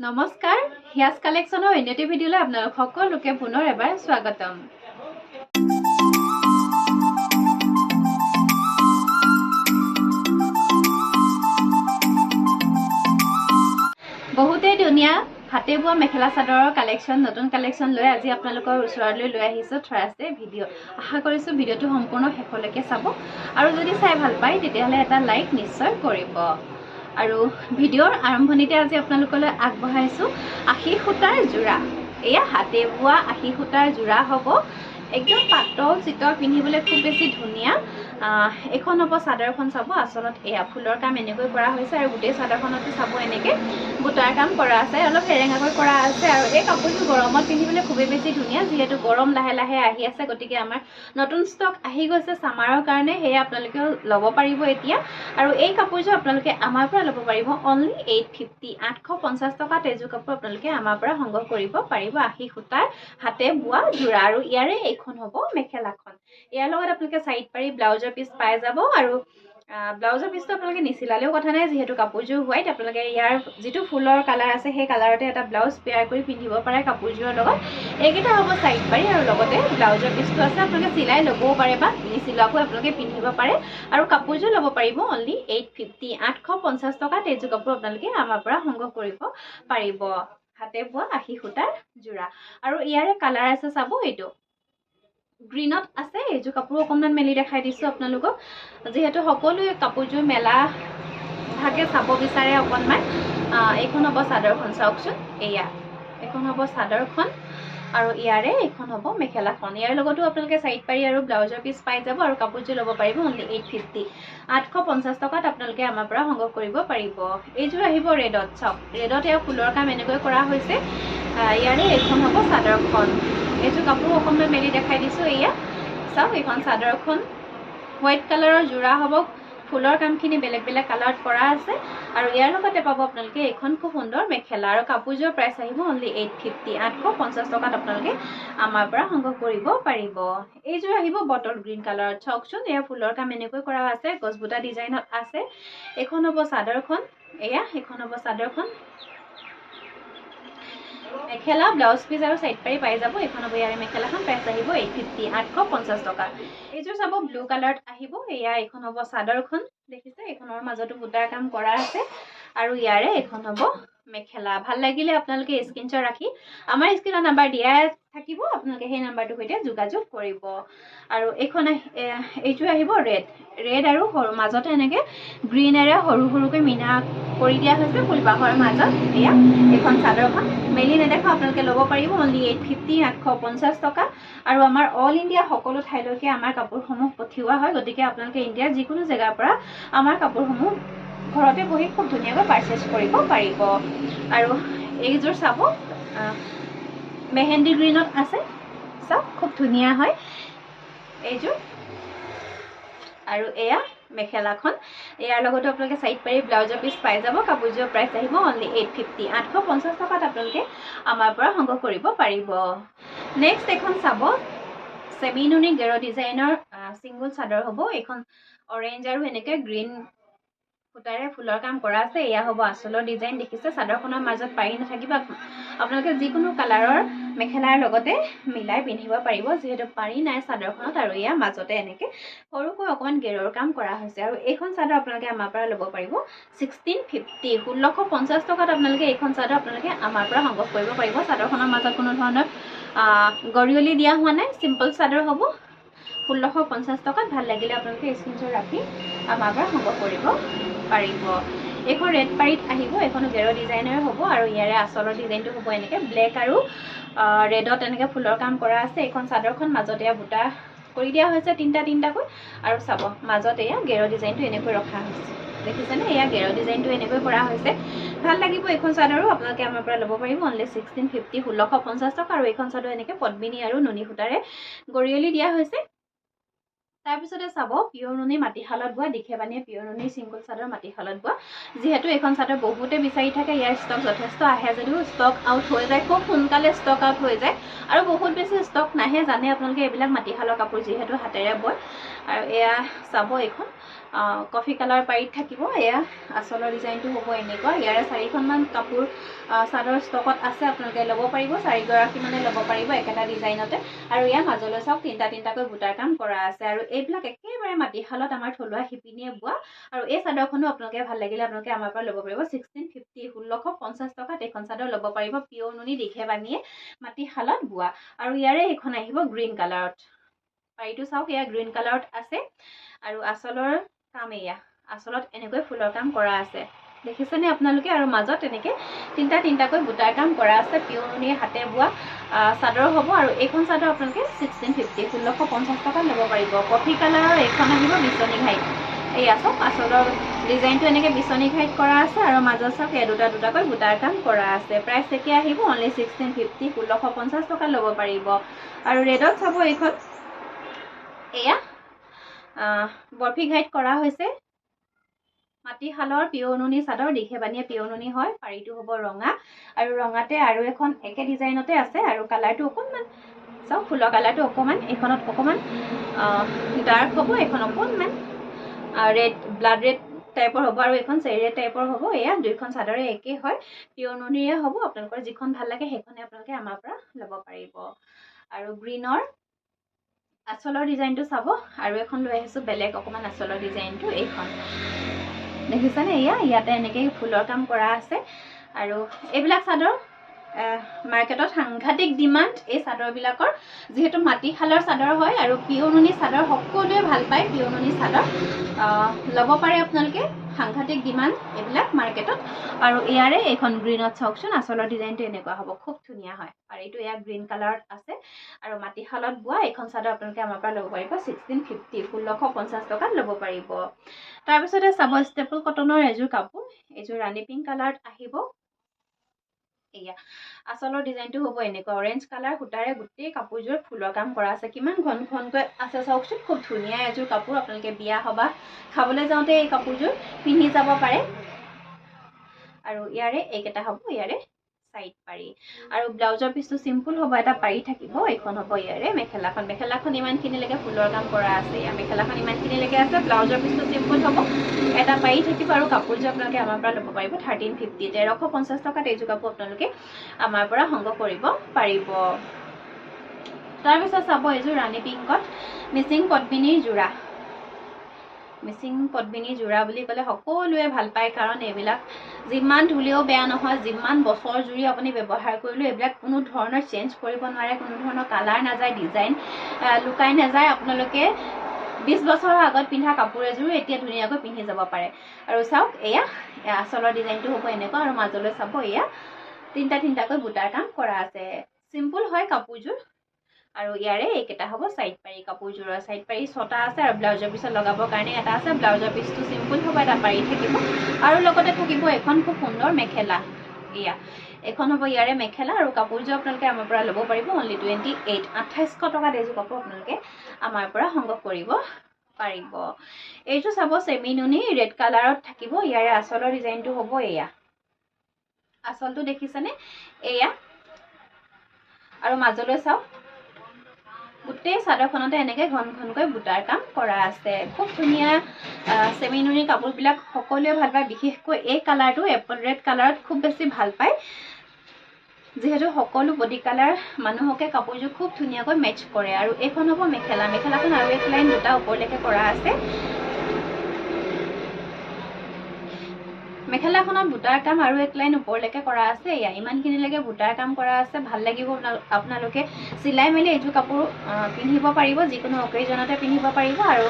নমস্কাৰ হিয়াজ কালেকশ্যনৰ অন্যটি ভিডিঅ'লৈ আপোনালোক সকলোকে পুনৰ এবাৰ স্বাগতম। বহুতেই ধুনীয়া হাতে বোৱা মেখেলা চাদৰৰ কালেকশ্যন নতুন কালেকশ্যন লৈ আজি আপোনালোকৰ ওচৰলৈ লৈ আহিছোঁ থাৰ্ছডে ভিডিঅ'। আশা কৰিছোঁ ভিডিঅ'টো সম্পূৰ্ণ শেষলৈকে চাব আৰু যদি চাই ভাল পায় তেতিয়াহ'লে এটা লাইক নিশ্চয় কৰিব। আৰু ভিডিঅ'ৰ আৰম্ভণিতে আজি আপোনালোকলৈ আগবঢ়াইছোঁ আশী সূতাৰ যোৰা। এয়া হাতে বোৱা আশী সূতাৰ যোৰা হ'ব, একদম পাতল চিতল পিন্ধিবলৈ খুব বেছি ধুনীয়া। এখন হ'ব চাদৰখন চাব, আচলত এয়া ফুলৰ কাম এনেকৈ কৰা হৈছে আৰু গোটেই চাদৰখনতে চাব এনেকৈ বুটাৰ কাম কৰা আছে, অলপ সেৰেঙাকৈ কৰা আছে। আৰু এই কাপোৰটো গৰমত পিন্ধিবলৈ খুবেই বেছি ধুনীয়া, যিহেতু গৰম লাহে লাহে আহি আছে, গতিকে আমাৰ নতুন ষ্টক আহি গৈছে ছামাৰৰ কাৰণে, সেয়ে আপোনালোকেও ল'ব পাৰিব এতিয়া। আৰু এই কাপোৰযোৰ আপোনালোকে আমাৰ পৰা ল'ব পাৰিব অনলি 850, 850 টকাত এযোৰ কাপোৰ আপোনালোকে আমাৰ পৰা সংগ্ৰহ কৰিব পাৰিব। আশী সূতাৰ হাতে বোৱা যোৰা আৰু ইয়াৰে এইখন হ'ব মেখেলাখন। ইয়াৰ লগত আপোনালোকে চাইড পাৰি ব্লাউজৰ পিচ পাই যাব। আৰু ব্লাউজৰ পিচটো আপোনালোকে নিচিলালেও কথা নাই, যিহেতু কাপোৰযোৰ হোৱাইট, আপোনালোকে ইয়াৰ যিটো ফুলৰ কালাৰ আছে সেই কালাৰতে এটা ব্লাউজ পেয়াৰ কৰি পিন্ধিব পাৰে কাপোৰযোৰৰ লগত। এইকেইটা হ'ব চাইড পাৰি আৰু লগতে ব্লাউজৰ পিচটো আছে, আপোনালোকে চিলাই ল'বও পাৰে বা নিচিলোৱাকৈ আপোনালোকে পিন্ধিব পাৰে। আৰু কাপোৰযোৰ ল'ব পাৰিব অনলি 850, 850 টকাত এইযোৰ কাপোৰ আপোনালোকে আমাৰ পৰা সংগ্ৰহ কৰিব পাৰিব। হাতে বোৱা আশী সূতাৰ যোৰা আৰু ইয়াৰে কালাৰ আছে চাব, এইটো গ্ৰীণত আছে। এইযোৰ কাপোৰ অকণমান মেলি দেখাই দিছোঁ আপোনালোকক, যিহেতু সকলোৱে কাপোৰযোৰ মেলা ভাগে চাব বিচাৰে অকণমান। এইখন হ'ব চাদৰখন, চাওকচোন এয়া এইখন হ'ব চাদৰখন আৰু ইয়াৰে এইখন হ'ব মেখেলাখন। ইয়াৰ লগতো আপোনালোকে চাইড পাৰি আৰু ব্লাউজৰ পিচ পাই যাব আৰু কাপোৰযোৰ ল'ব পাৰিব অনলি 850, 850 টকাত আপোনালোকে আমাৰ পৰা সংগ্ৰহ কৰিব পাৰিব। এইযোৰ আহিব ৰেডত, চাওক ৰেডত এয়া ফুলৰ কাম এনেকৈ কৰা হৈছে। ইয়াৰে এইখন হ'ব চাদৰখন। এইযোৰ কাপোৰ অকণমান মেলি দেখাই দিছোঁ, এয়া চাওক এইখন চাদৰখন হোৱাইট কালাৰৰ যোৰা হ'ব, ফুলৰ কামখিনি বেলেগ বেলেগ কালাৰত কৰা আছে। আৰু ইয়াৰ লগতে পাব আপোনালোকে এইখন খুব সুন্দৰ মেখেলা আৰু কাপোৰযোৰৰ প্ৰাইচ আহিব অনলি 850, 850 টকাত আপোনালোকে আমাৰ পৰা সংগ্ৰহ কৰিব পাৰিব। এইযোৰ আহিব বটল গ্ৰীণ কালাৰত, চাওকচোন এয়া ফুলৰ কাম এনেকৈ কৰা আছে, গছবুটা ডিজাইনত আছে। এইখন হ'ব চাদৰখন, এয়া এইখন হ'ব চাদৰখন, মেখেলা ব্লাউজ পিচ আৰু চাইড পাৰি পাই যাব। এইখন হ'ব ইয়াৰে মেখেলাখন, প্ৰাইচ আহিব 850, 850 টকা। এইযোৰ চাব ব্লু কালাৰত আহিব, এয়া এইখন হ'ব চাদৰখন, দেখিছে এইখনৰ মাজতো বুটাৰ কাম কৰা আছে। আৰু ইয়াৰে এইখন হ'ব মেখেলা। ভাল লাগিলে আপোনালোকে স্ক্ৰীনশ্বট ৰাখি আমাৰ স্ক্ৰীনৰ নাম্বাৰ দিয়া থাকিব, আপোনালোকে সেই নাম্বাৰটোৰ সৈতে যোগাযোগ কৰিব। আৰু এইখন এইযোৰ আহিব ৰেড আৰু সৰু মাজতে এনেকৈ গ্ৰীনেৰে সৰু সৰুকৈ মিনা কৰি দিয়া হৈছে ফুলপাহৰ মাজত। এয়া এইখন চাদৰখন মেলি নেদেখা, আপোনালোকে ল'ব পাৰিব অনলি 850, 850 টকা। আৰু আমাৰ অল ইণ্ডিয়া সকলো ঠাইলৈকে আমাৰ কাপোৰসমূহ পঠিওৱা হয়, গতিকে আপোনালোকে ইণ্ডিয়াৰ যিকোনো জেগাৰ পৰা আমাৰ কাপোৰসমূহ ঘৰতে বহি খুব ধুনীয়াকৈ পাৰচেছ কৰিব পাৰিব। আৰু এইযোৰ চাব মেহেন্দি গ্ৰীণত আছে, চাওক খুব ধুনীয়া হয় এইযোৰ। আৰু এয়া মেখেলাখন, ইয়াৰ লগতো আপোনালোকে চাইড পাৰি ব্লাউজৰ পিচ পাই যাব। কাপোৰযোৰৰ প্ৰাইচ আহিব অনলি 850, 850 টকাত আপোনালোকে আমাৰ পৰা সংগ্ৰহ কৰিব পাৰিব। নেক্সট এখন চাব চেমি নুনি গেৰ ডিজাইনৰ চিংগুল চাদৰ হ'ব। এইখন অৰেঞ্জ আৰু এনেকৈ গ্ৰীণ সূতাৰে ফুলৰ কাম কৰা আছে। এয়া হ'ব আঁচলৰ ডিজাইন, দেখিছে চাদৰখনৰ মাজত পাৰি নাথাকিব, আপোনালোকে যিকোনো কালাৰৰ মেখেলাৰ লগতে মিলাই পিন্ধিব পাৰিব, যিহেতু পাৰি নাই চাদৰখনত। আৰু এয়া মাজতে এনেকৈ সৰুকৈ অকণমান গেৰৰ কাম কৰা হৈছে। আৰু এইখন চাদৰ আপোনালোকে আমাৰ পৰা ল'ব পাৰিব 1650, 1650 টকাত আপোনালোকে এইখন চাদৰ আপোনালোকে আমাৰ পৰা সংগ্ৰহ কৰিব পাৰিব। চাদৰখনৰ মাজত কোনো ধৰণৰ গৰিয়লি দিয়া হোৱা নাই, চিম্পল চাদৰ হ'ব 1650 টকাত। ভাল লাগিলে আপোনালোকে স্ক্ৰীনশ্বট ৰাখি আমাৰ পৰা সংগ্ৰহ কৰিব পাৰিব। এইখন ৰেড পাৰীত আহিব, এইখনো গেৰ ডিজাইনৰ হ'ব আৰু ইয়াৰে আঁচলৰ ডিজাইনটো হ'ব এনেকৈ ব্লেক আৰু ৰেডত এনেকৈ ফুলৰ কাম কৰা আছে। এইখন চাদৰখন মাজতে এয়া বুটা কৰি দিয়া হৈছে তিনিটাকৈ। আৰু চাব মাজত এয়া গেৰ ডিজাইনটো এনেকৈ ৰখা হৈছে, দেখিছেনে এয়া গেৰ ডিজাইনটো এনেকৈ কৰা হৈছে। ভাল লাগিব এইখন চাদৰো, আপোনালোকে আমাৰ পৰা ল'ব পাৰিব অনলি 1650, 1650 টকা। আৰু এইখন চাদৰ এনেকৈ পদ্মিনী আৰু নুনী সূতাৰে গৰিয়লি দিয়া হৈছে। তাৰপিছতে চাব পিয়ৰ নুনি মাটিশালত বোৱা, দিখে বানিয়ে পিয়ৰ নুনি চিংগুল চাদৰ মাটিশালত বোৱা। যিহেতু এইখন চাদৰ বহুতে বিচাৰি থাকে, ইয়াৰ ষ্টক যথেষ্ট আহে যদিও ষ্টক আউট হৈ যায়, খুব সোনকালে ষ্টক আউট হৈ যায় আৰু বহুত বেছি ষ্টক নাহে, জানে আপোনালোকে এইবিলাক মাটিশালৰ কাপোৰ যিহেতু হাতেৰে বয়। আৰু এয়া চাব এইখন কফি কালাৰ পাৰীত থাকিব এয়া আচলৰ ডিজাইনটো হ'ব এনেকুৱা ইয়াৰে 4খনমান কাপোৰ চাদৰ ষ্টকত আছে আপোনালোকে ল'ব পাৰিব 4গৰাকী মানে ল'ব পাৰিব একেটা ডিজাইনতে আৰু ইয়াৰ মাজলৈ চাওক তিনিটাকৈ বুটাৰ কাম কৰা আছে আৰু এইবিলাক একেবাৰে মাটিশালত আমাৰ থলুৱা শিপিনীয়ে বোৱা আৰু এই চাদৰখনো আপোনালোকে ভাল লাগিলে আপোনালোকে আমাৰ পৰা ল'ব পাৰিব 1650 1650 টকাত এইখন চাদৰ ল'ব পাৰিব পিয়ৰ নুনি দীঘে বানিয়ে মাটিশালত বোৱা আৰু ইয়াৰে এইখন আহিব গ্ৰীণ কালাৰত পাৰীটো চাওক এয়া গ্ৰীণ কালাৰত আছে আৰু আচলৰ কাম এয়া আচলত এনেকৈ ফুলৰ কাম কৰা আছে দেখিছেনে আপোনালোকে আৰু মাজত এনেকে তিনিটাকৈ বুটাৰ কাম কৰা আছে পিয়ৰ নুনিয়ে হাতে বোৱা চাদৰ হ'ব আৰু এইখন চাদৰ আপোনালোকে 1650 1650 টকাত ল'ব পাৰিব কফি কালাৰৰ এইখন আহিব বিচনী ঘাইত এয়া চাওক আচলৰ ডিজাইনটো এনেকে বিচনী ঘাইত কৰা আছে আৰু মাজত চাওক এয়া দুটাকৈ বুটাৰ কাম কৰা আছে প্ৰাইচ এতিয়া আহিব অনলি 1650 1650 টকাত ল'ব পাৰিব আৰু ৰেডত চাব এইখন এয়া বৰফি ঘাইত কৰা হৈছে মাটিশালৰ পিয়ৰ নুনি চাদৰ দীঘে বানিয়ে পিয়ৰ নুনি হয় পাৰীটো হ'ব ৰঙা আৰু ৰঙাতে আৰু এখন একে ডিজাইনতে আছে আৰু কালাৰটো অকণমান চাওক ফুলৰ কালাৰটো অকণমান এইখনত অকণমান ডাৰ্ক হ'ব এইখন অকণমান ৰেড ব্লাড ৰেড টাইপৰ হ'ব আৰু এইখন চেৰি ৰেড টাইপৰ হ'ব এয়া দুইখন চাদৰে একে হয় পিয়ৰ নুনিৰে হ'ব আপোনালোকৰ যিখন ভাল লাগে সেইখনে আপোনালোকে আমাৰ পৰা ল'ব পাৰিব আৰু গ্ৰীনৰ আচলৰ ডিজাইনটো চাব আৰু এখন লৈ আহিছোঁ বেলেগ অকণমান আচলৰ ডিজাইনটো এইখন দেখিছেনে এয়া ইয়াতে এনেকৈ ফুলৰ কাম কৰা আছে আৰু এইবিলাক চাদৰ মাৰ্কেটত সাংঘাতিক ডিমাণ্ড এই চাদৰবিলাকৰ যিহেতু মাটিশালৰ চাদৰ হয় আৰু পিয়ৰ নুনি চাদৰ সকলোৱে ভাল পায় পিয়ৰ নুনি চাদৰ ল'ব পাৰে আপোনালোকে সাংঘাতিক ডিমাণ্ড এইবিলাক মাৰ্কেটত আৰু ইয়াৰে এইখন গ্ৰীণত চাওকচোন আচলৰ ডিজাইনটো এনেকুৱা হ'ব খুব ধুনীয়া হয় আৰু এইটো এয়া গ্ৰীণ কালাৰত আছে আৰু মাটিশালত বোৱা এইখন চাদৰ আপোনালোকে আমাৰ পৰা ল'ব পাৰিব 1650 1650 টকাত ল'ব পাৰিব তাৰপিছতে চাব ষ্টেপল কটনৰ এযোৰ কাপোৰ এইযোৰ ৰাণী পিংক কালাৰত আহিব এয়া আচলৰ ডিজাইনটো হ'ব এনেকুৱা অৰেঞ্জ কালাৰ সূতাৰে গোটেই কাপোৰযোৰ ফুলৰ কাম কৰা আছে কিমান ঘনকৈ আছে চাওকচোন খুব ধুনীয়া এযোৰ কাপোৰ আপোনালোকে বিয়া সবাহ খাবলৈ যাওঁতে এই কাপোৰযোৰ পিন্ধি যাব পাৰে আৰু ইয়াৰে এইকেইটা হ'ব ইয়াৰে সাইড পাৰি আৰু ব্লাউজৰ পিছটো সিম্পল হ'ব এটা পাৰি থাকিব এইখন হ'ব ইয়াৰে মেখেলাখন ইমানখিনিলৈকে ফুলৰ কাম কৰা আছে ইয়া মেখেলাখন ইমানখিনিলৈকে আছে ব্লাউজৰ পিছটো সিম্পল হ'ব এটা পাৰি থাকিব আৰু কাপোৰযোৰ আপোনালোকে আমাৰ পৰা ল'ব পাৰিব 1350 1350 টকাত এইযোৰ কাপোৰ আপোনালোকে আমাৰ পৰা সংগ্ৰহ কৰিব পাৰিব তাৰপিছত চাব এইযোৰ ৰাণী পিংকত মিচিং পদ্মিনীৰ যোৰা মিচিং পদ্মিনী যোৰা বুলি ক'লে সকলোৱে ভাল পায় কাৰণ এইবিলাক যিমান ধুলেও বেয়া নহয় যিমান বছৰ জুৰি আপুনি ব্যৱহাৰ কৰিলেও এইবিলাক কোনো ধৰণৰ চেঞ্জ কৰিব নোৱাৰে কোনো ধৰণৰ কালাৰ নাযায় ডিজাইন লুকাই নাযায় আপোনালোকে 20 বছৰৰ আগত পিন্ধা কাপোৰ এযোৰ এতিয়া ধুনীয়াকৈ পিন্ধি যাব পাৰে আৰু চাওক এয়া আচলৰ ডিজাইনটো হ'ব এনেকুৱা আৰু মাজলৈ চাব এয়া তিনিটাকৈ বুটাৰ কাম কৰা আছে সিম্পল হয় কাপোৰযোৰ আৰু ইয়াৰে এইকেইটা হ'ব সাইড পাৰি কাপোৰযোৰৰ সাইড পাৰি 6টা আছে আৰু ব্লাউজৰ পিছত লগাবৰ কাৰণে এটা আছে ব্লাউজৰ পিছটো সিম্পল হ'ব এটা পাৰি থাকিব আৰু লগতে থাকিব এখন খুব সুন্দৰ মেখেলা এয়া এখন হ'ব ইয়াৰে মেখেলা আৰু কাপোৰযোৰ আপোনালোকে আমাৰ পৰা ল'ব পাৰিব অনলি 2800 টকাত এইযোৰ কাপোৰ আপোনালোকে আমাৰ পৰা সংগ্ৰহ কৰিব পাৰিব এইযোৰ চাব চেমি নুনি ৰেড কালাৰত থাকিব ইয়াৰে আচলৰ ডিজাইনটো হ'ব এয়া আচলটো দেখিছেনে এয়া আৰু মাজলৈ চাওক গোটেই চাদৰখনতে এনেকৈ ঘনকৈ বুটাৰ কাম কৰা আছে খুব ধুনীয়া চেমি নুনি কাপোৰবিলাক সকলোৱে ভাল পায় বিশেষকৈ এই কালাৰটো এপল ৰেড কালাৰত খুব বেছি ভাল পায় যেহেতু সকলো বডি কালাৰ মানুহকে কাপোৰযোৰ খুব ধুনীয়াকৈ মেচ কৰে আৰু এইখন হ'ব মেখেলাখন আৰু এক লাইন দুটা ওপৰলৈকে কৰা আছে মেখেলাখনত বুটাৰ কাম আৰু এক লাইন ওপৰলৈকে কৰা আছে এয়া ইমানখিনিলৈকে বুটাৰ কাম কৰা আছে ভাল লাগিব আপোনালোকে চিলাই মেলি এইযোৰ কাপোৰ পিন্ধিব পাৰিব যিকোনো অকেজনতে পিন্ধিব পাৰিব আৰু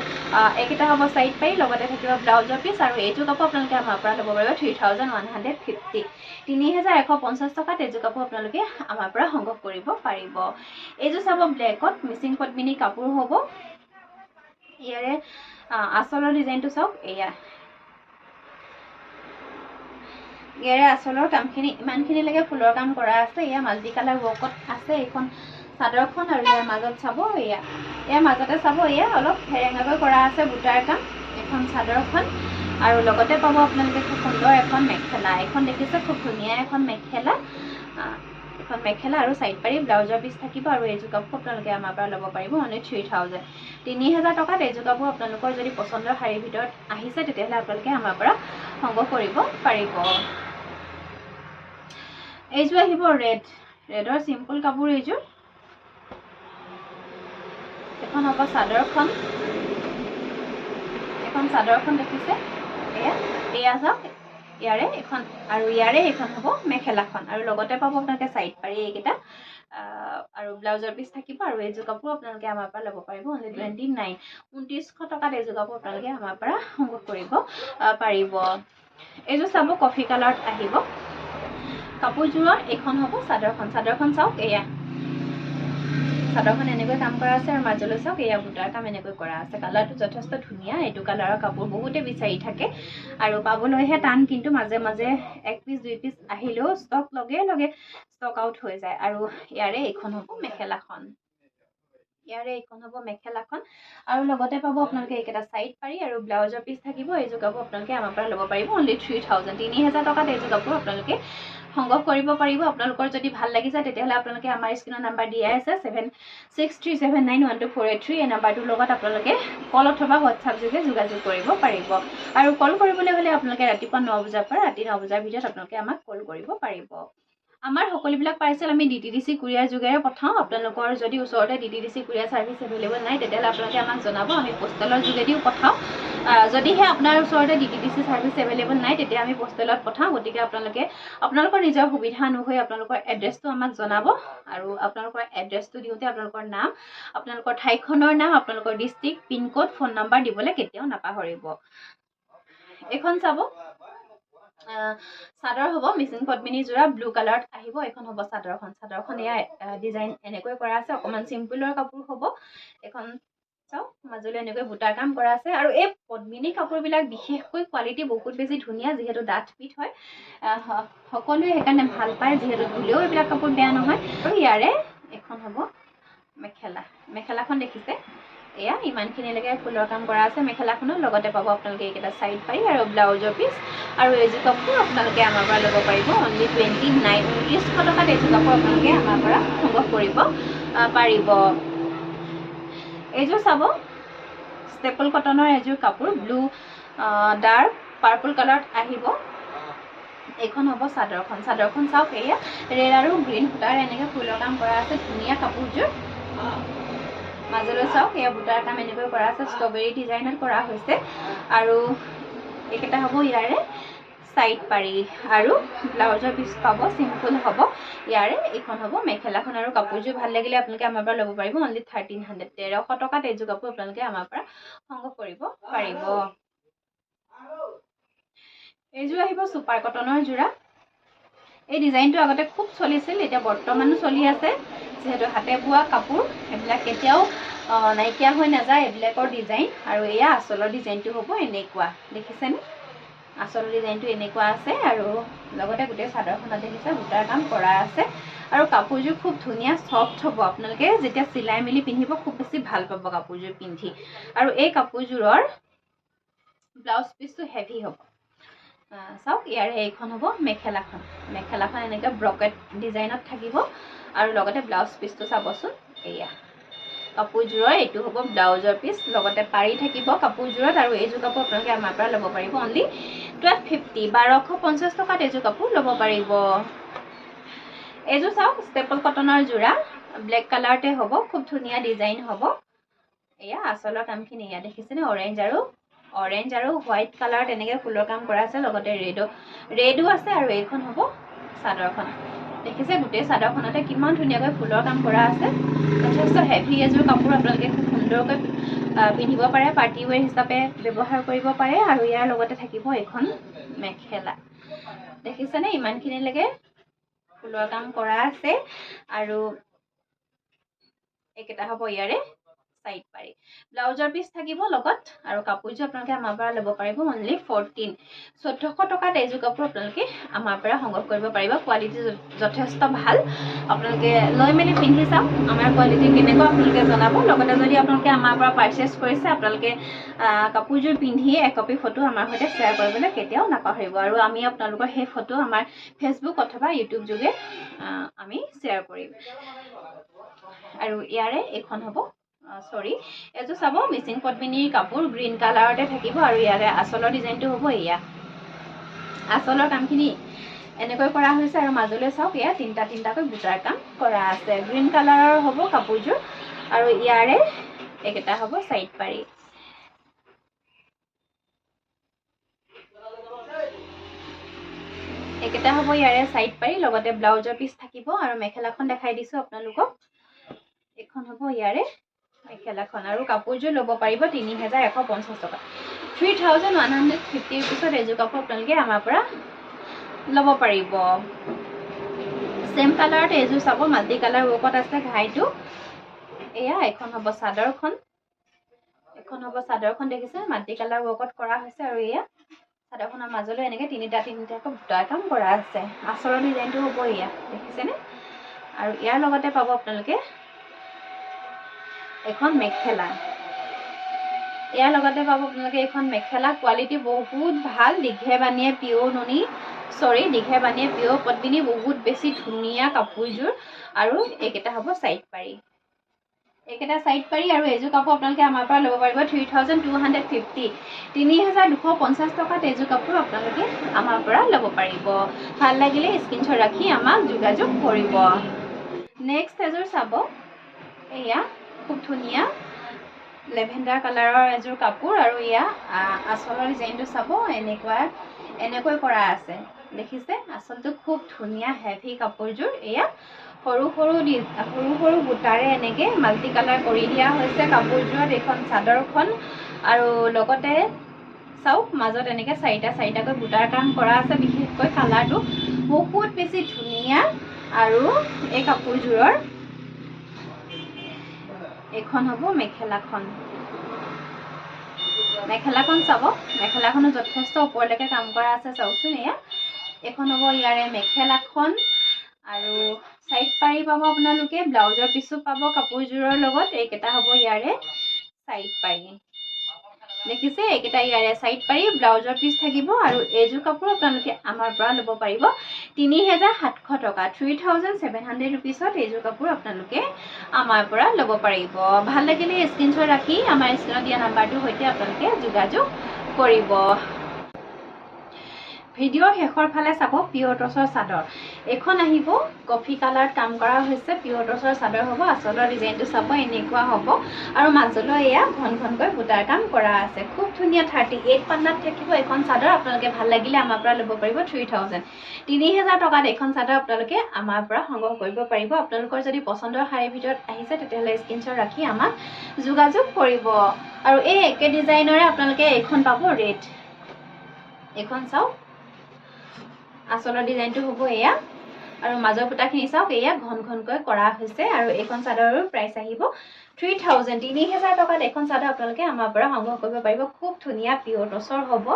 এইকেইটা হ'ব সাইড পাৰি লগতে থাকিব ব্লাউজৰ পিছ আৰু এইযোৰ কাপোৰ আপোনালোকে আমাৰ পৰা ল'ব পাৰিব 3150 3150 টকাত এইযোৰ কাপোৰ আপোনালোকে আমাৰ পৰা সংগ্ৰহ কৰিব পাৰিব এইযোৰ চাব ব্লেকত মিচিং পদ্মিনী কাপোৰ হ'ব ইয়াৰে আচলৰ ডিজাইনটো চাওক এয়া ইয়াৰে আচলৰ কামখিনি ইমানখিনিলৈকে ফুলৰ কাম কৰা আছে এয়া মাল্টি কালাৰ ৱৰ্কত আছে এইখন চাদৰখন আৰু ইয়াৰ মাজত চাব ইয়াৰ মাজতে চাব এয়া অলপ হেৰেঙাকৈ কৰা আছে বুটাৰ কাম এখন চাদৰখন আৰু লগতে পাব আপোনালোকে খুব সুন্দৰ এখন মেখেলা এখন দেখিছে খুব ধুনীয়া এখন মেখেলা এখন মেখেলা আৰু সাইড পাৰি ব্লাউজৰ পিস থাকিব আৰু এইযোৰ কাপোৰ আপোনালোকে আমাৰ পৰা ল'ব পাৰিব অনলি 3000 3000 টকাত এইযোৰ কাপোৰ আপোনালোকৰ যদি পছন্দৰ শাৰীৰ ভিতৰত আহিছে তেতিয়াহ'লে আপোনালোকে আমাৰ পৰা সংগ্ৰহ কৰিব পাৰিব এইযোৰ আহিব ৰেডৰ সিম্পল কাপোৰ এইযোৰ এখন হ'ব চাদৰখন দেখিছে এয়া চাওক ইয়াৰে এখন আৰু ইয়াৰে এখন হ'ব মেখেলাখন আৰু লগতে পাব আপোনালোকে সাইড পাৰি এইকেইটা আৰু ব্লাউজৰ পিস থাকিব আৰু এইযোৰ কাপোৰ আপোনালোকে আমাৰ পৰা ল'ব পাৰিব অনলি 2900 টকাত এইযোৰ কাপোৰ আপোনালোকে আমাৰ পৰা সংগ্ৰহ কৰিব পাৰিব এইযোৰ চাব কফি কালাৰত আহিব কাপোৰযোৰৰ এখন হ'ব চাদৰখন চাওক এয়া চাদৰখন এনেকৈ কাম কৰা আছে আৰু মাজলৈ চাওক এয়া বুটাৰ কাম এনেকৈ কৰা আছে কালাৰটো যথেষ্ট ধুনীয়া এইটো কালাৰৰ কাপোৰ বহুতে বিচাৰি থাকে আৰু পাবলৈহে টান কিন্তু মাজে মাজে এক পিস দুই পিস আহিলেও ষ্টক লগে ষ্টক আউট হৈ যায় আৰু ইয়াৰে এইখন হ'ব মেখেলাখন আৰু লগতে পাব আপোনালোকে এইকেইটা সাইড পাৰি আৰু ব্লাউজৰ পিস থাকিব এইযোৰ কাপোৰ আপোনালোকে আমাৰ পৰা ল'ব পাৰিব অনলি 3000 টকাত এইযোৰ কাপোৰ আপোনালোকে সংগ্ৰহ কৰিব পাৰিব আপোনালোকৰ যদি ভাল লাগিছে তেতিয়াহ'লে আপোনালোকে আমাৰ স্ক্ৰীনৰ নাম্বাৰ দিয়া আছে 7637912483 এই নাম্বাৰটোৰ লগত আপোনালোকে কল অথবা হোৱাটছআপ যোগে যোগাযোগ কৰিব পাৰিব আৰু কল কৰিবলৈ হ'লে আপোনালোকে ৰাতিপুৱা 9 বজাৰ পৰা ৰাতি 9 বজাৰ ভিতৰত আপোনালোকে আমাক কল কৰিব পাৰিব আমাৰ সকলোবিলাক পাৰ্সেল আমি ডিটিডিসি কুৰিয়াৰ যোগেৰে পঠাওঁ আপোনালোকৰ যদি ওচৰতে ডিটিডিসি কুৰিয়াৰ সাৰ্ভিস এভেইলেবল নাই তেতিয়াহ'লে আপোনালোকে আমাক জনাব আমি পোষ্টেলৰ যোগেদিও পঠাওঁ যদিহে আপোনাৰ ওচৰতে ডিটিডিসি সাৰ্ভিস এভেইলেবল নাই তেতিয়া আমি পোষ্টেলত পঠাওঁ গতিকে আপোনালোকে আপোনালোকৰ নিজৰ সুবিধা অনুসৰি আপোনালোকৰ এড্ৰেছটো আমাক জনাব আৰু আপোনালোকৰ এড্ৰেছটো দিওঁতে আপোনালোকৰ নাম আপোনালোকৰ ঠাইখনৰ নাম আপোনালোকৰ district pin code phone number দিবলৈ কেতিয়াও নাপাহৰিব এখন চাব চাদৰ হ'ব মিচিং পদ্মিনী যোৰা ব্লু কালাৰত আহিব এখন হ'ব চাদৰখন এয়া ডিজাইন এনেকৈ কৰা আছে অকমান সিম্পলৰ কাপোৰ হ'ব এখন চাও মাজলৈ এনেকৈ বুটাৰ কাম কৰা আছে আৰু এই পদ্মিনী কাপোৰবিলাক বিশেষকৈ কোৱালিটি বহুত বেছি ধুনীয়া যেহেতু ডাঠ পিঠ হয় সকলোৱে সেইকাৰণে ভাল পায় যেহেতু ধুলেও এইবিলাক কাপোৰ বেয়া নহয় আৰু ইয়াৰে এখন হ'ব মেখেলাখন দেখিছে এয়া ইমানখিনিলৈকে ফুলৰ কাম কৰা আছে মেখেলাখনৰ লগতে পাব আপোনালোকে এইকেইটা সাইড পাৰি আৰু ব্লাউজৰ পিস আৰু এইযোৰ কাপোৰ আপোনালোকে আমাৰ পৰা ল'ব পাৰিব অনলি 2900 টকাত এইযোৰ কাপোৰ আপোনালোকে আমাৰ পৰা সংগ্ৰহ কৰিব পাৰিব এইযোৰ চাব ষ্টেপল কটনৰ এযোৰ কাপোৰ ব্লু ডাৰ্ক পাৰ্পল কালাৰত আহিব এইখন হ'ব চাদৰখন চাওক এয়া ৰেড আৰু গ্ৰীণ সূতাৰ এনেকৈ ফুলৰ কাম কৰা আছে ধুনীয়া কাপোৰযোৰ মাজলৈ চাওক এয়া বুটাৰ কাম এনেকৈ কৰা আছে ষ্ট্ৰবেৰী ডিজাইনত কৰা হৈছে আৰু এইকেইটা হ'ব ইয়াৰে সাইড পাৰি আৰু ব্লাউজৰ পিস পাব সিম্পল হ'ব ইয়াৰে এইখন হ'ব মেখেলাখন আৰু কাপোৰযোৰ ভাল লাগিলে আপোনালোকে আমাৰ পৰা ল'ব পাৰিব অনলি 1300 টকাত এইযোৰ কাপোৰ আপোনালোকে আমাৰ পৰা সংগ্ৰহ কৰিব পাৰিব এইযোৰ আহিব সুপাৰ কটনৰ যোৰা এই ডিজাইনটো আগতে খুব চলিছিল এতিয়া বৰ্তমানো চলি আছে যেহেতু হাতে বোৱা কাপোৰ এইবিলাক কেতিয়াও নাইকিয়া হৈ নাযায় এইবিলাকৰ ডিজাইন আৰু এয়া আচলৰ ডিজাইনটো হ'ব এনেকুৱা দেখিছেনে আচল ডিজাইনটো এনেকুৱা আছে আৰু লগতে গোটেই চাদৰখনত দেখিছে বুটাৰ কাম কৰা আছে আৰু কাপোৰযোৰ খুব ধুনীয়া সফ্ট হ'ব আপোনালোকে যেতিয়া চিলাই মিলি পিন্ধিব খুব বেছি ভাল পাব কাপোৰযোৰ পিন্ধি আৰু এই কাপোৰযোৰৰ ব্লাউজ পিসটো হেভি হ'ব চাওক ইয়াৰে এইখন হ'ব মেখেলাখন এনেকৈ ব্ৰকেট ডিজাইনত থাকিব আৰু লগতে ব্লাউজ পিসটো চাবচোন এয়া কাপোৰযোৰৰ এইটো হ'ব ব্লাউজৰ পিস লগতে পাৰি থাকিব কাপোৰযোৰত আৰু এইযোৰ কাপোৰ আপোনালোকে আমাৰ পৰা ল'ব পাৰিব অনলি 1250 টকাত এইযোৰ কাপোৰ ল'ব পাৰিব এইযোৰ চাওক ষ্টেপল কটনৰ যোৰা ব্লেক কালাৰতে হ'ব খুব ধুনীয়া ডিজাইন হ'ব এয়া আচলৰ কামখিনি এয়া দেখিছেনে অৰেঞ্জ আৰু হোৱাইট কালাৰত এনেকৈ ফুলৰ কাম কৰা আছে লগতে ৰেডো আছে আৰু এইখন হ'ব চাদৰখন দেখিছে গোটেই চাদৰখনতে কিমান ধুনীয়াকৈ ফুলৰ কাম কৰা আছে যথেষ্ট হেভি এযোৰ কাপোৰ আপোনালোকে খুব সুন্দৰকৈ পিন্ধিব পাৰে পাৰ্টি ওৱেৰ হিচাপে ব্যৱহাৰ কৰিব পাৰে আৰু ইয়াৰ লগতে থাকিব এখন মেখেলা দেখিছেনে ইমানখিনিলৈকে ফুলৰ কাম কৰা আছে আৰু এইকেইটা হ'ব ইয়াৰে সাইড পাৰি ব্লাউজৰ পিস থাকিব লগত আৰু কাপোৰযোৰ আপোনালোকে আমাৰ পৰা ল'ব পাৰিব অনলি 1400 টকাত এইযোৰ কাপোৰ আপোনালোকে আমাৰ পৰা সংগ্ৰহ কৰিব পাৰিব কোৱালিটি যথেষ্ট ভাল আপোনালোকে লৈ মেলি পিন্ধি চাওক আমাৰ কোৱালিটি কেনেকুৱা আপোনালোকে জনাব লগতে যদি আপোনালোকে আমাৰ পৰা পাৰচেজ কৰিছে আপোনালোকে কাপোৰযোৰ পিন্ধি একপি ফটো আমাৰ সৈতে শ্বেয়াৰ কৰিবলৈ কেতিয়াও নাপাহৰিব আৰু আমি আপোনালোকৰ সেই ফটো আমাৰ ফেচবুক অথবা ইউটিউব যোগে আমি শ্বেয়াৰ কৰিম আৰু ইয়াৰে এখন হ'ব সৰি এযোৰ চাব মিচিং পদ্মিনীৰ কাপোৰ গ্ৰীণ কালাৰতে থাকিব আৰু ইয়াৰে আঁচলৰ ডিজাইনটো হ'ব এয়া আঁচলৰ কামখিনি এনেকৈ কৰা হৈছে আৰু মাজলৈ চাওক এয়া তিনিটাকৈ বুটাৰ কাম কৰা আছে গ্ৰীণ কালাৰৰ হ'ব কাপোৰযোৰ আৰু ইয়াৰে একেটা হ'ব সাইড পাৰি একেটা হ'ব ইয়াৰে সাইড পাৰি লগতে ব্লাউজৰ পিস থাকিব আৰু মেখেলাখন দেখাই দিছো আপোনালোকক এখন হ'ব ইয়াৰে মেখেলাখন আৰু কাপোৰযোৰ ল'ব পাৰিব 3150 টকা 3150 পিছত এযোৰ কাপোৰ আপোনালোকে আমাৰ পৰা ল'ব পাৰিব সেম কালাৰত এযোৰ চাব মাল্টি কালাৰ ৱৰ্কত আছে ঘাইটো এয়া এখন হ'ব চাদৰখন দেখিছে মাল্টি কালাৰ ৱৰ্কত কৰা হৈছে আৰু এয়া চাদৰখনৰ মাজলৈ এনেকৈ তিনিটাকৈ বুটাৰ কাম কৰা আছে আঁচলৰ ডিজাইনটো হ'ব এয়া দেখিছেনে আৰু ইয়াৰ লগতে পাব আপোনালোকে এখন মেখেলা ইয়াৰ লগতে পাব আপোনালোকে এখন মেখেলা কোৱালিটি বহুত ভাল দীঘে বানিয়ে পিঅ'ৰ পদ্মিনী বহুত বেছি ধুনীয়া কাপোৰযোৰ আৰু এইকেইটা হ'ব সাইড পাৰি আৰু এযোৰ কাপোৰ আপোনালোকে আমাৰ পৰা ল'ব পাৰিব 3250 3250 টকাত এযোৰ কাপোৰ আপোনালোকে আমাৰ পৰা ল'ব পাৰিব ভাল লাগিলে স্ক্ৰীনশ্বট ৰাখি আমাক যোগাযোগ কৰিব নেক্সট এযোৰ চাব এয়া খুব ধুনীয়া লেভেণ্ডাৰ কালাৰৰ এযোৰ কাপোৰ আৰু এয়া আঁচলৰ ডিজাইনটো চাব এনেকৈ কৰা আছে দেখিছে আঁচলটো খুব ধুনীয়া হেভি কাপোৰযোৰ এয়া সৰু বুটাৰে এনেকৈ মাল্টি কালাৰ কৰি দিয়া হৈছে কাপোৰযোৰত এখন চাদৰখন আৰু লগতে চাওক মাজত এনেকৈ চাৰিটাকৈ বুটাৰ কাম কৰা আছে বিশেষকৈ কালাৰটো বহুত বেছি ধুনীয়া আৰু এই কাপোৰযোৰৰ এখন হ'ব মেখেলাখন চাব মেখেলাখনো যথেষ্ট ওপৰলৈকে কাম কৰা আছে চাওকচোন এয়া এখন হ'ব ইয়াৰে মেখেলাখন আৰু সাইড পাৰি পাব আপোনালোকে ব্লাউজৰ পিছো পাব কাপোৰযোৰৰ লগত এইকেইটা হ'ব ইয়াৰে সাইড পাৰি দেখিছে এইকেইটা ইয়াৰে সাইড পাৰি ব্লাউজৰ পিস থাকিব আৰু এযোৰ কাপোৰ আপোনালোকে আমাৰ পৰা ল'ব পাৰিব 3700 টকা 3700 rupeesত এযোৰ কাপোৰ আপোনালোকে আমাৰ পৰা ল'ব পাৰিব ভাল লাগিলে স্ক্ৰীনশ্বট ৰাখি আমাৰ স্ক্ৰীনত দিয়া নাম্বাৰটোৰ সৈতে আপোনালোকে যোগাযোগ কৰিব ভিডিঅ'ৰ শেষৰ ফালে চাব পিঅ'ৰ টছৰ চাদৰ এখন আহিব কফি কালাৰত কাম কৰা হৈছে পিঅ'ৰ টছৰ চাদৰ হ'ব আঁচলৰ ডিজাইনটো চাব এনেকুৱা হ'ব আৰু মাজলৈ এয়া ঘনকৈ বুটাৰ কাম কৰা আছে খুব ধুনীয়া 38 পান্নাত থাকিব এখন চাদৰ আপোনালোকে ভাল লাগিলে আমাৰ পৰা ল'ব পাৰিব 3000 টকাত এখন চাদৰ আপোনালোকে আমাৰ পৰা সংগ্ৰহ কৰিব পাৰিব আপোনালোকৰ যদি পছন্দৰ শাৰীৰ ভিতৰত আহিছে তেতিয়াহ'লে স্ক্ৰীনশ্বট ৰাখি আমাক যোগাযোগ কৰিব আৰু এই একে ডিজাইনৰে আপোনালোকে এখন পাব ৰেড এখন চাওক আঁচলৰ ডিজাইনটো হ'ব এয়া আৰু মাজৰ বুটাখিনি চাওক এয়া ঘনকৈ কৰা হৈছে আৰু এইখন চাদৰৰ প্ৰাইচ আহিব 3000 টকাত এখন চাদৰ আপোনালোকে আমাৰ পৰা সংগ্ৰহ কৰিব পাৰিব খুব ধুনীয়া পিঅ'ৰ টছৰ হ'ব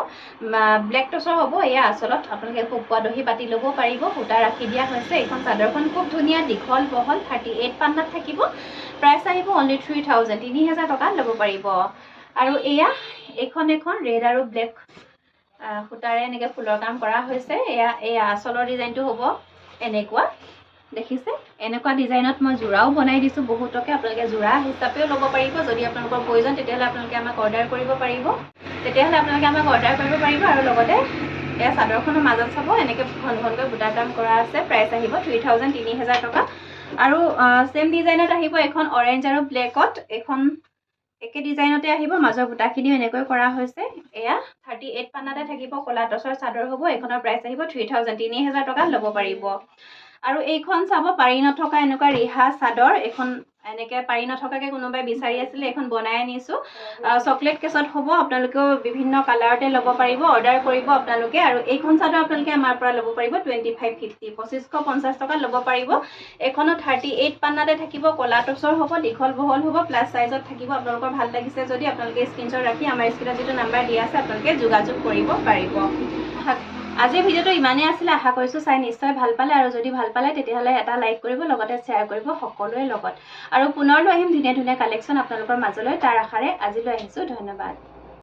ব্লেক টছৰ হ'ব এয়া আঁচলত আপোনালোকে শুকোৱা দহি পাতি ল'ব পাৰিব সূতা ৰাখি দিয়া হৈছে এইখন চাদৰখন খুব ধুনীয়া দীঘল বহল 38 পান্নাত থাকিব প্ৰাইচ আহিব অনলি 3000 টকাত ল'ব পাৰিব আৰু এয়া এখন ৰেড আৰু ব্লেক সূতাৰে এনেকৈ ফুলৰ কাম কৰা হৈছে এয়া আঁচলৰ ডিজাইনটো হ'ব এনেকুৱা দেখিছে এনেকুৱা ডিজাইনত মই জোৰাও বনাই দিছোঁ বহুতকে আপোনালোকে জোৰা হিচাপেও ল'ব পাৰিব যদি আপোনালোকৰ প্ৰয়োজন তেতিয়াহ'লে আপোনালোকে আমাক অৰ্ডাৰ কৰিব পাৰিব আৰু লগতে এয়া চাদৰখনৰ মাজত চাব এনেকৈ ঘনকৈ বুটাৰ কাম কৰা আছে প্ৰাইচ আহিব 3000 টকা আৰু সেম ডিজাইনত আহিব এখন অৰেঞ্জ আৰু ব্লেকত এখন একে ডিজাইনতে আহিব মাজৰ বুটাখিনিও এনেকৈ কৰা হৈছে এয়া 38 পান্নাতে থাকিব কলা টছৰ চাদৰ হ'ব এখনৰ প্ৰাইচ আহিব 3000 টকাত ল'ব পাৰিব আৰু এইখন চাব পাৰি নথকা এনেকুৱা ৰিহা চাদৰ এখন এনেকৈ পাৰি নথকাকৈ কোনোবাই বিচাৰি আছিলে এখন বনাই আনিছোঁ চকলেট কেছত হ'ব আপোনালোকেও বিভিন্ন কালাৰতে ল'ব পাৰিব অৰ্ডাৰ কৰিব আপোনালোকে আৰু এইখন চাদৰ আপোনালোকে আমাৰ পৰা ল'ব পাৰিব 2550 টকাত ল'ব পাৰিব এখনো 38 পান্নাতে থাকিব কলা টছৰ হ'ব দীঘল বহল হ'ব প্লাছ চাইজত থাকিব আপোনালোকৰ ভাল লাগিছে যদি আপোনালোকে স্ক্ৰীনশ্বট ৰাখি আমাৰ স্ক্ৰীনত যিটো নাম্বাৰ দিয়া আছে আপোনালোকে যোগাযোগ কৰিব পাৰিব আজিৰ ভিডিঅ'টো ইমানেই আছিলে আশা কৰিছোঁ চাই নিশ্চয় ভাল পালে আৰু যদি ভাল পালে তেতিয়াহ'লে এটা লাইক কৰিব লগতে শ্বেয়াৰ কৰিব সকলোৰে লগত আৰু পুনৰ লৈ আহিম ধুনীয়া কালেকশ্যন আপোনালোকৰ মাজলৈ তাৰ আশাৰে আজিলৈ আহিছোঁ ধন্যবাদ